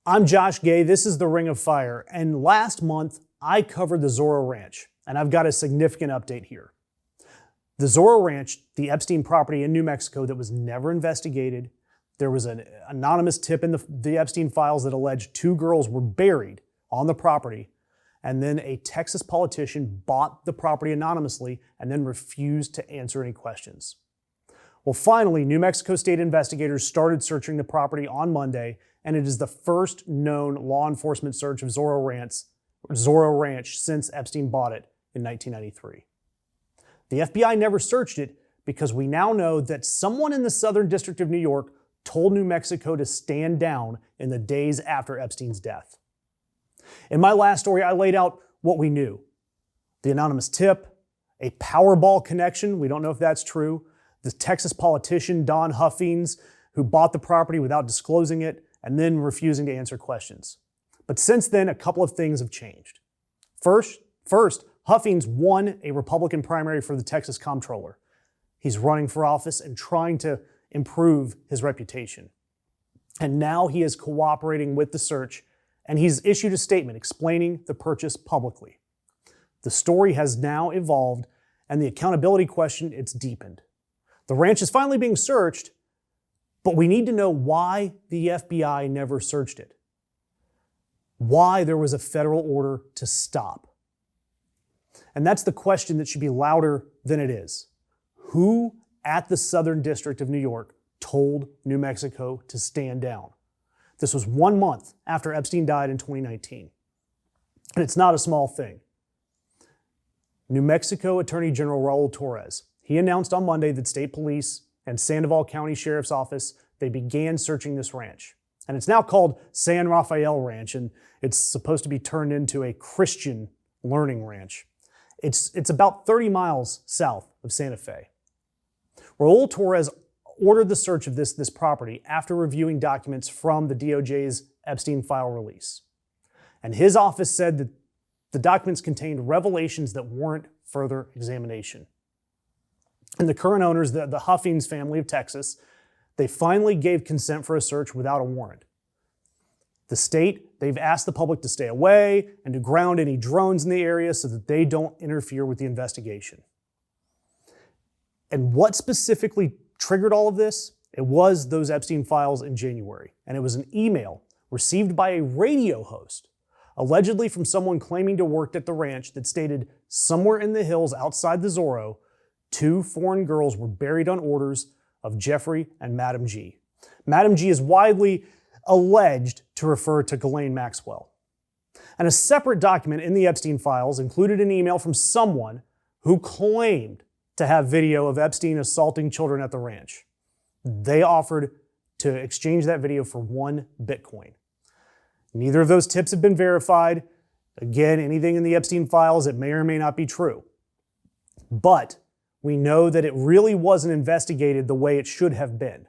I'm Josh Gay, this is The Ring of Fire, and last month I covered the Zorro Ranch, and I've got a significant update here. The Zorro Ranch, the Epstein property in New Mexico that was never investigated, there was an anonymous tip in the Epstein files that alleged 2 girls were buried on the property, and then a Texas politician bought the property anonymously and then refused to answer any questions. Well, finally, New Mexico state investigators started searching the property on Monday, and it is the first known law enforcement search of Zorro Ranch since Epstein bought it in 1993. The FBI never searched it because we now know that someone in the Southern District of New York told New Mexico to stand down in the days after Epstein's death. In my last story, I laid out what we knew. The anonymous tip, a Powerball connection, we don't know if that's true, the Texas politician Don Huffines, who bought the property without disclosing it and then refusing to answer questions. But since then, a couple of things have changed. First, Huffines won a Republican primary for the Texas comptroller. He's running for office and trying to improve his reputation. And now he is cooperating with the search, and he's issued a statement explaining the purchase publicly. The story has now evolved, and the accountability question, it's deepened. The ranch is finally being searched, but we need to know why the FBI never searched it. Why there was a federal order to stop. And that's the question that should be louder than it is. Who at the Southern District of New York told New Mexico to stand down? This was 1 month after Epstein died in 2019. And it's not a small thing. New Mexico Attorney General Raul Torres, he announced on Monday that state police and Sandoval County Sheriff's Office, they began searching this ranch. And it's now called San Rafael Ranch, and it's supposed to be turned into a Christian learning ranch. It's about 30 miles south of Santa Fe. Raul Torres ordered the search of this property after reviewing documents from the DOJ's Epstein file release. And his office said that the documents contained revelations that warrant further examination. And the current owners, the Huffines family of Texas, they finally gave consent for a search without a warrant. The state, they've asked the public to stay away and to ground any drones in the area so that they don't interfere with the investigation. And what specifically triggered all of this? It was those Epstein files in January. And it was an email received by a radio host, allegedly from someone claiming to work at the ranch, that stated somewhere in the hills outside the Zorro, 2 foreign girls were buried on orders of Jeffrey and Madam G. Madam G is widely alleged to refer to Ghislaine Maxwell. And a separate document in the Epstein files included an email from someone who claimed to have video of Epstein assaulting children at the ranch. They offered to exchange that video for 1 Bitcoin. Neither of those tips have been verified. Again, anything in the Epstein files, it may or may not be true. But we know that it really wasn't investigated the way it should have been.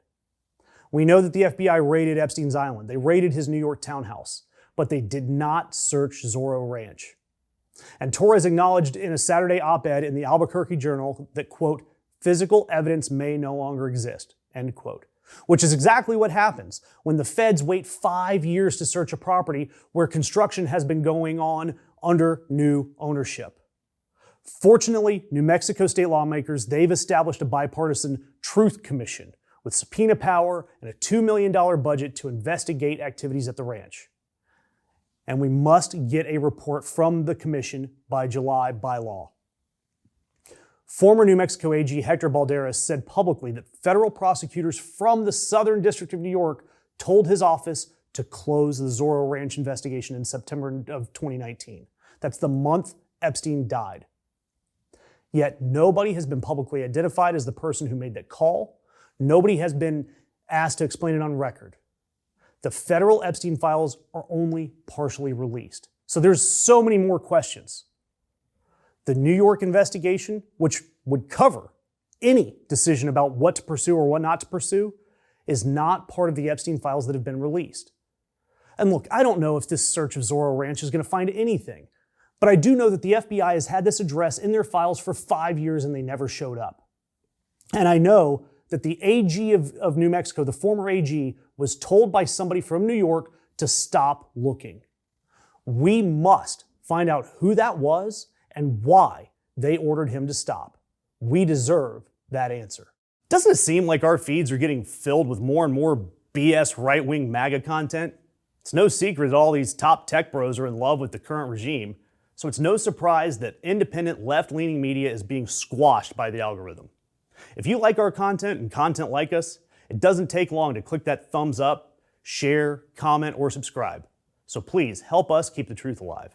We know that the FBI raided Epstein's island. They raided his New York townhouse, but they did not search Zorro Ranch. And Torres acknowledged in a Saturday op-ed in the Albuquerque Journal that, quote, physical evidence may no longer exist, end quote. Which is exactly what happens when the feds wait 5 years to search a property where construction has been going on under new ownership. Fortunately, New Mexico state lawmakers, they've established a bipartisan truth commission with subpoena power and a $2 million budget to investigate activities at the ranch. And we must get a report from the commission by July by law. Former New Mexico AG Hector Balderas said publicly that federal prosecutors from the Southern District of New York told his office to close the Zorro Ranch investigation in September of 2019. That's the month Epstein died. Yet nobody has been publicly identified as the person who made that call. Nobody has been asked to explain it on record. The federal Epstein files are only partially released. So there's so many more questions. The New York investigation, which would cover any decision about what to pursue or what not to pursue, is not part of the Epstein files that have been released. And look, I don't know if this search of Zorro Ranch is going to find anything, but I do know that the FBI has had this address in their files for 5 years and they never showed up. And I know that the AG of New Mexico, the former AG, was told by somebody from New York to stop looking. We must find out who that was and why they ordered him to stop. We deserve that answer. Doesn't it seem like our feeds are getting filled with more and more BS right-wing MAGA content? It's no secret that all these top tech bros are in love with the current regime, so it's no surprise that independent left-leaning media is being squashed by the algorithm. If you like our content and content like us, it doesn't take long to click that thumbs up, share, comment, or subscribe. So please help us keep the truth alive.